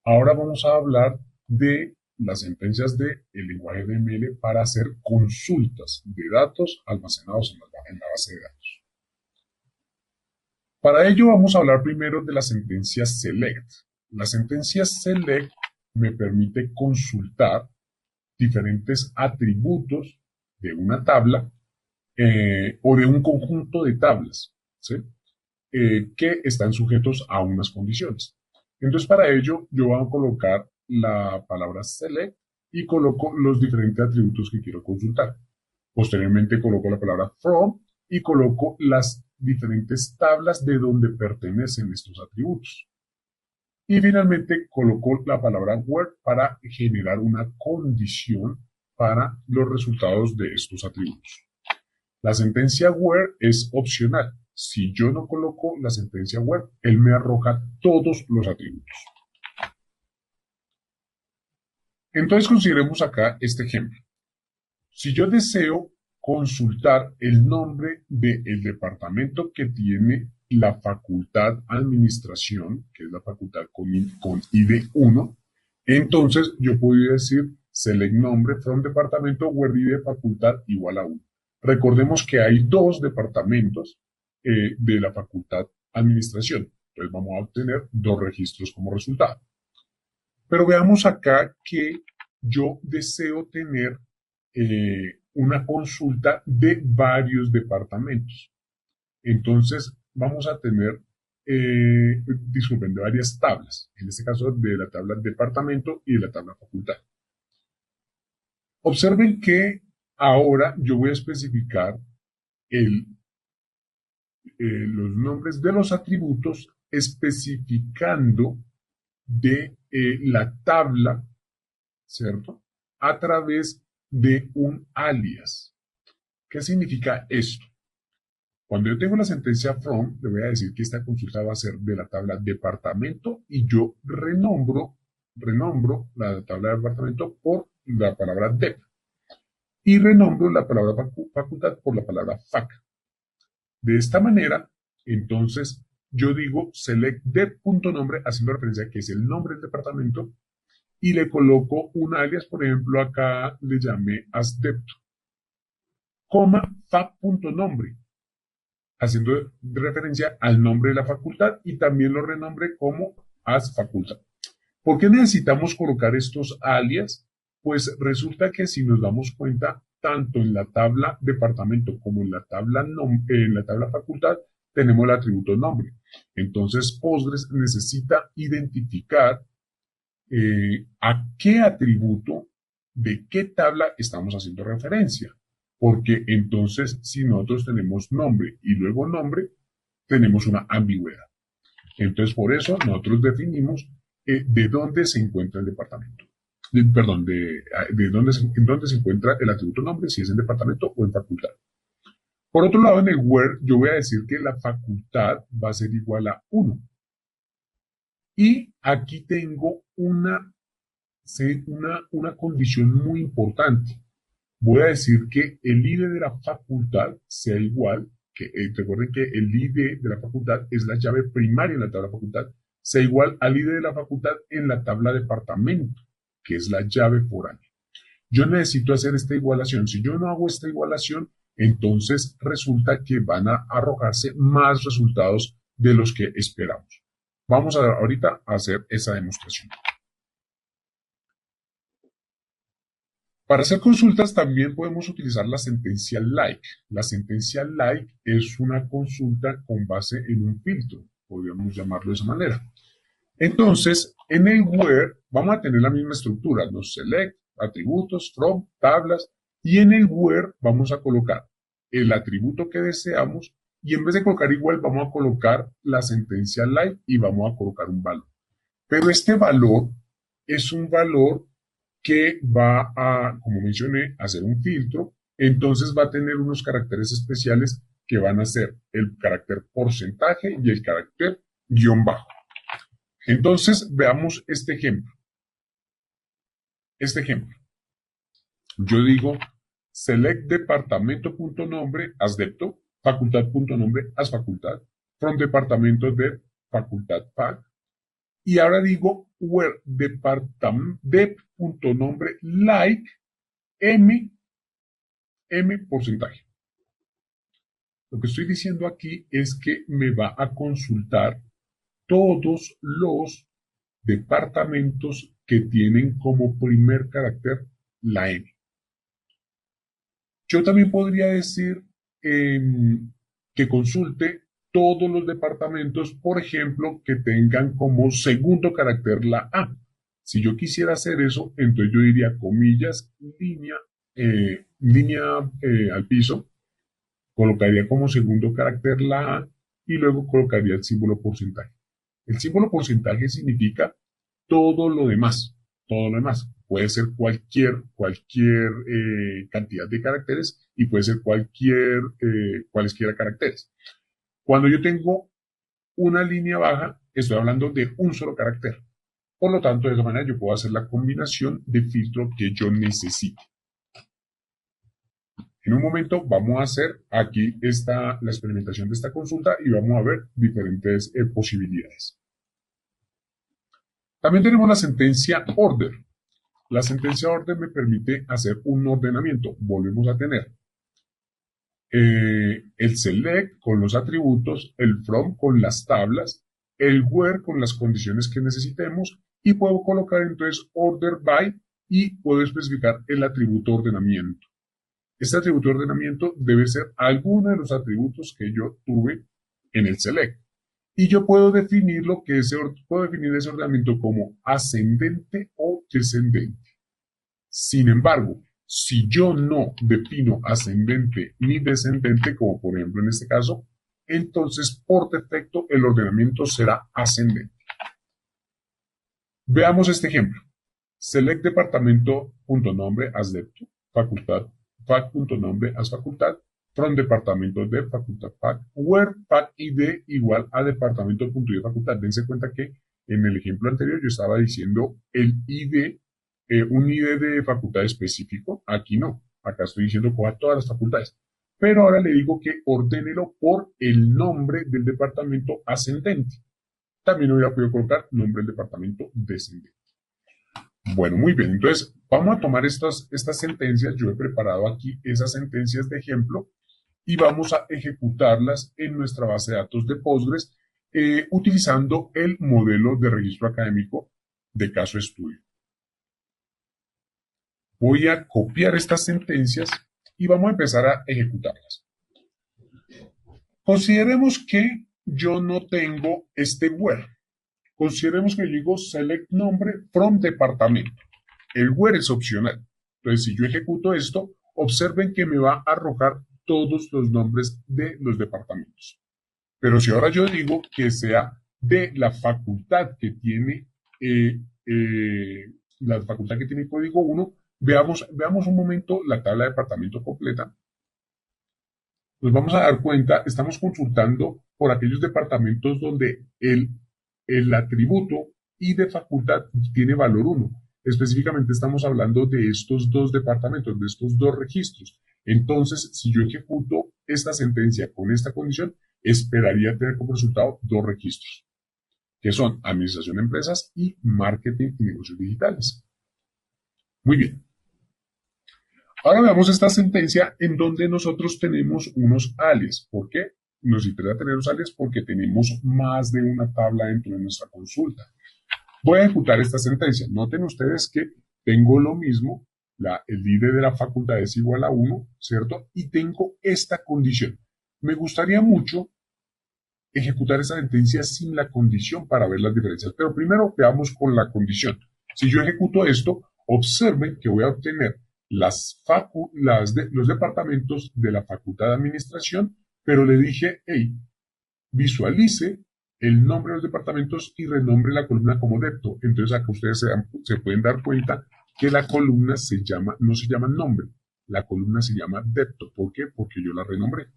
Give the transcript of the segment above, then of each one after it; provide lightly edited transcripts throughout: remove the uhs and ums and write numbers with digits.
Ahora vamos a hablar de las sentencias del lenguaje de ML para hacer consultas de datos almacenados en la base de datos. Para ello vamos a hablar primero de la sentencia select. La sentencia select me permite consultar diferentes atributos de una tabla o de un conjunto de tablas, ¿sí? Que están sujetos a unas condiciones. Entonces, para ello, yo voy a colocar la palabra select y coloco los diferentes atributos que quiero consultar. Posteriormente, coloco la palabra from y coloco las diferentes tablas de donde pertenecen estos atributos. Y finalmente, coloco la palabra where para generar una condición para los resultados de estos atributos. La sentencia where es opcional. Si yo no coloco la sentencia where, él me arroja todos los atributos. Entonces consideremos acá este ejemplo. Si yo deseo consultar el nombre del departamento que tiene la facultad administración, que es la facultad con ID 1, entonces yo podría decir select nombre from departamento where ID facultad igual a 1. Recordemos que hay dos departamentos de la facultad administración. Entonces vamos a obtener dos registros como resultado. Pero veamos acá que yo deseo tener una consulta de varios departamentos. Entonces vamos a tener, disculpen, de varias tablas. En este caso de la tabla departamento y de la tabla facultad. Observen que ahora yo voy a especificar los nombres de los atributos especificando de la tabla, ¿cierto? A través de un alias. ¿Qué significa esto? Cuando yo tengo la sentencia from, le voy a decir que esta consulta va a ser de la tabla departamento y yo renombro la tabla de departamento por la palabra dep y renombro la palabra facultad por la palabra fac. De esta manera, entonces, yo digo select dep.nombre haciendo referencia a que es el nombre del departamento y le coloco un alias, por ejemplo, acá le llamé asdepto, coma fac.nombre, haciendo referencia al nombre de la facultad y también lo renombre como asfacultad. ¿Por qué necesitamos colocar estos alias? Pues resulta que si nos damos cuenta, tanto en la tabla departamento como en la tabla facultad, tenemos el atributo nombre. Entonces, Postgres necesita identificar a qué atributo de qué tabla estamos haciendo referencia. Porque entonces, si nosotros tenemos nombre y luego nombre, tenemos una ambigüedad. Entonces, por eso nosotros definimos de dónde se encuentra el departamento. Perdón, en dónde se encuentra el atributo nombre, si es en departamento o en facultad. Por otro lado, en el where, yo voy a decir que la facultad va a ser igual a 1. Y aquí tengo una condición muy importante. Voy a decir que el ID de la facultad sea igual, recuerden que el ID de la facultad es la llave primaria en la tabla facultad, sea igual al ID de la facultad en la tabla departamento, que es la llave foránea. Yo necesito hacer esta igualación. Si yo no hago esta igualación, entonces resulta que van a arrojarse más resultados de los que esperamos. Vamos ahorita a hacer esa demostración. Para hacer consultas también podemos utilizar la sentencia like. La sentencia like es una consulta con base en un filtro, podríamos llamarlo de esa manera. Entonces, en el where vamos a tener la misma estructura, los select, atributos, from, tablas, y en el where vamos a colocar el atributo que deseamos y en vez de colocar igual vamos a colocar la sentencia like y vamos a colocar un valor. Pero este valor es un valor que va a, como mencioné, hacer un filtro, entonces va a tener unos caracteres especiales que van a ser el carácter porcentaje y el carácter guión bajo. Entonces, veamos este ejemplo. Yo digo select departamento.nombre as depto, facultad.nombre as facultad, from departamento de facultad fac, Y ahora digo where department.nombre like m porcentaje. Lo que estoy diciendo aquí es que me va a consultar todos los departamentos que tienen como primer carácter la M. Yo también podría decir eh, que consulte todos los departamentos, por ejemplo, que tengan como segundo carácter la A. Si yo quisiera hacer eso, entonces yo diría comillas, línea al piso, colocaría como segundo carácter la A y luego colocaría el símbolo porcentaje. El símbolo porcentaje significa todo lo demás, todo lo demás. Puede ser cualquier cantidad de caracteres y puede ser cualesquiera caracteres. Cuando yo tengo una línea baja, estoy hablando de un solo carácter. Por lo tanto, de esa manera yo puedo hacer la combinación de filtro que yo necesite. En un momento vamos a hacer aquí la experimentación de esta consulta y vamos a ver diferentes posibilidades. También tenemos la sentencia order. La sentencia order me permite hacer un ordenamiento. Volvemos a tener el select con los atributos, el from con las tablas, el where con las condiciones que necesitemos y puedo colocar entonces order by y puedo especificar el atributo ordenamiento. Este atributo de ordenamiento debe ser alguno de los atributos que yo tuve en el select. Y yo puedo definir puedo definir ese ordenamiento como ascendente o descendente. Sin embargo, si yo no defino ascendente ni descendente, como por ejemplo en este caso, entonces por defecto el ordenamiento será ascendente. Veamos este ejemplo. Select departamento.nombre as depto, facultad, fac.nombre as facultad, from departamento de facultad fac, where fac id igual a departamento.id facultad. Dense cuenta que en el ejemplo anterior yo estaba diciendo el id, un id de facultad específico. Aquí no, acá estoy diciendo coja todas las facultades. Pero ahora le digo que ordénelo por el nombre del departamento ascendente. También hubiera podido colocar nombre del departamento descendente. Bueno, muy bien. Entonces, vamos a tomar estas sentencias. Yo he preparado aquí esas sentencias de ejemplo y vamos a ejecutarlas en nuestra base de datos de Postgres utilizando el modelo de registro académico de caso estudio. Voy a copiar estas sentencias y vamos a empezar a ejecutarlas. Consideremos que yo no tengo este where. Consideremos que yo digo select nombre from departamento. El where es opcional. Entonces, si yo ejecuto esto, observen que me va a arrojar todos los nombres de los departamentos. Pero si ahora yo digo que sea de la facultad que tiene código 1, veamos un momento la tabla de departamento completa. Nos vamos a dar cuenta, estamos consultando por aquellos departamentos donde el atributo y de facultad tiene valor 1. Específicamente estamos hablando de estos dos departamentos, de estos dos registros. Entonces, si yo ejecuto esta sentencia con esta condición, esperaría tener como resultado dos registros, que son administración de empresas y marketing y negocios digitales. Muy bien. Ahora veamos esta sentencia en donde nosotros tenemos unos alias. ¿Por qué? Nos interesa tener los alias porque tenemos más de una tabla dentro de nuestra consulta. Voy a ejecutar esta sentencia. Noten ustedes que tengo lo mismo, el ID de la facultad es igual a 1, ¿cierto? Y tengo esta condición. Me gustaría mucho ejecutar esa sentencia sin la condición para ver las diferencias. Pero primero veamos con la condición. Si yo ejecuto esto, observen que voy a obtener los departamentos de la facultad de administración, pero le dije, hey, visualice el nombre de los departamentos y renombre la columna como depto. Entonces acá ustedes se pueden dar cuenta que la columna no se llama nombre, la columna se llama depto. ¿Por qué? Porque yo la renombré.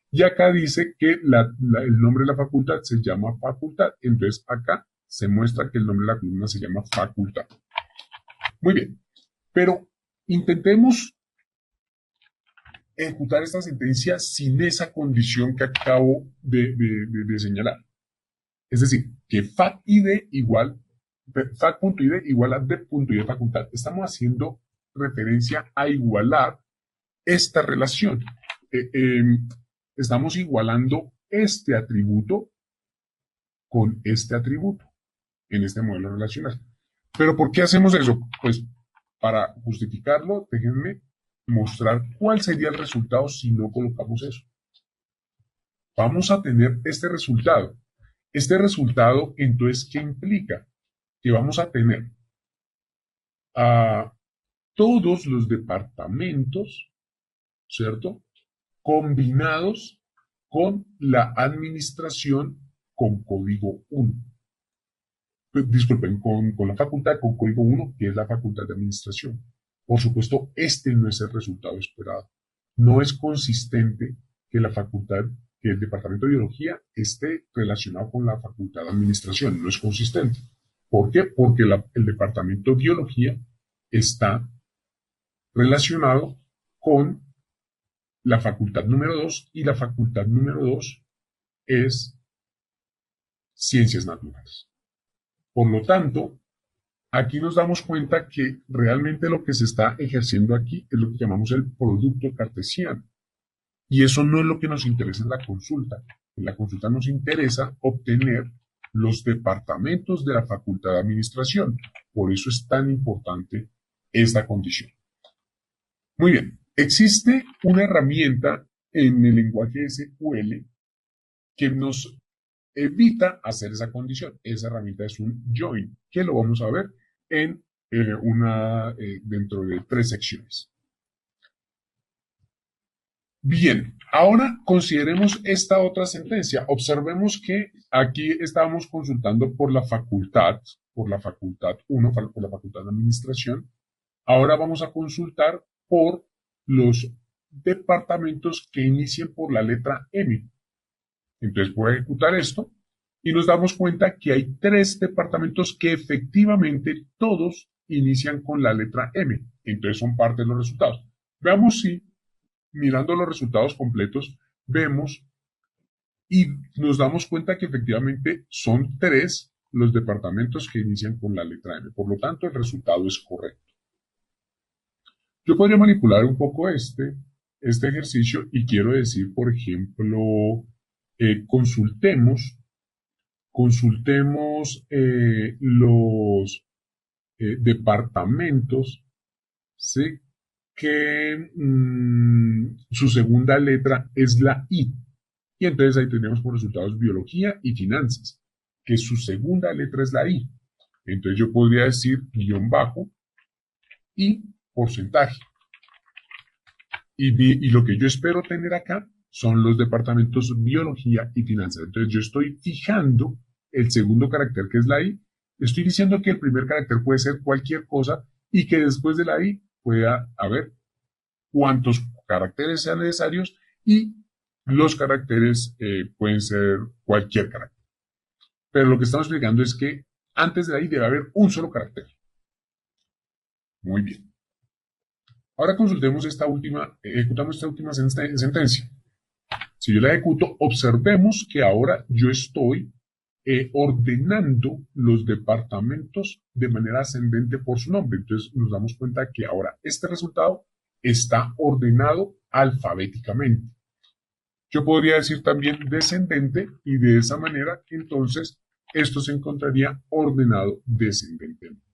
Y acá dice que el nombre de la facultad se llama facultad. Entonces acá se muestra que el nombre de la columna se llama facultad. Muy bien, pero intentemos ejecutar esta sentencia sin esa condición que acabo de señalar. Es decir, que fac.id igual, fac.id igual a d.id facultad. Estamos haciendo referencia a igualar esta relación. Estamos igualando este atributo con este atributo en este modelo relacional. ¿Pero por qué hacemos eso? Pues para justificarlo, déjenme mostrar cuál sería el resultado si no colocamos eso. Vamos a tener este resultado. Este resultado, entonces, ¿qué implica? Que vamos a tener a todos los departamentos, ¿cierto? Combinados con la administración con código 1. Disculpen, con la facultad con código 1, que es la facultad de administración. Por supuesto, este no es el resultado esperado. No es consistente que la facultad, que el departamento de biología esté relacionado con la facultad de administración. No es consistente. ¿Por qué? Porque el departamento de biología está relacionado con la facultad número 2 y la facultad número 2 es ciencias naturales. Por lo tanto, aquí nos damos cuenta que realmente lo que se está ejerciendo aquí es lo que llamamos el producto cartesiano. Y eso no es lo que nos interesa en la consulta. En la consulta nos interesa obtener los departamentos de la facultad de administración. Por eso es tan importante esta condición. Muy bien, existe una herramienta en el lenguaje SQL que nos evita hacer esa condición. Esa herramienta es un join, que lo vamos a ver en dentro de 3 secciones. Bien, ahora consideremos esta otra sentencia. Observemos que aquí estábamos consultando por la facultad 1, por la facultad de administración. Ahora vamos a consultar por los departamentos que inicien por la letra M. Entonces voy a ejecutar esto y nos damos cuenta que hay 3 departamentos que efectivamente todos inician con la letra M. Entonces son parte de los resultados. Veamos si, mirando los resultados completos, vemos y nos damos cuenta que efectivamente son 3 los departamentos que inician con la letra M. Por lo tanto, el resultado es correcto. Yo podría manipular un poco este ejercicio y quiero decir, por ejemplo, consultemos los departamentos, ¿sí? Que su segunda letra es la I. Y entonces ahí tenemos por resultados biología y finanzas, que su segunda letra es la I. Entonces yo podría decir guión bajo y porcentaje. Y lo que yo espero tener acá son los departamentos biología y finanzas. Entonces yo estoy fijando el segundo carácter, que es la I. Estoy diciendo que el primer carácter puede ser cualquier cosa y que después de la I pueda haber cuantos caracteres sean necesarios y los caracteres pueden ser cualquier carácter. Pero lo que estamos explicando es que antes de la I debe haber un solo carácter. Muy bien. Ahora consultemos ejecutamos esta última sentencia. Si yo la ejecuto, observemos que ahora yo estoy ordenando los departamentos de manera ascendente por su nombre. Entonces nos damos cuenta que ahora este resultado está ordenado alfabéticamente. Yo podría decir también descendente y de esa manera entonces esto se encontraría ordenado descendentemente.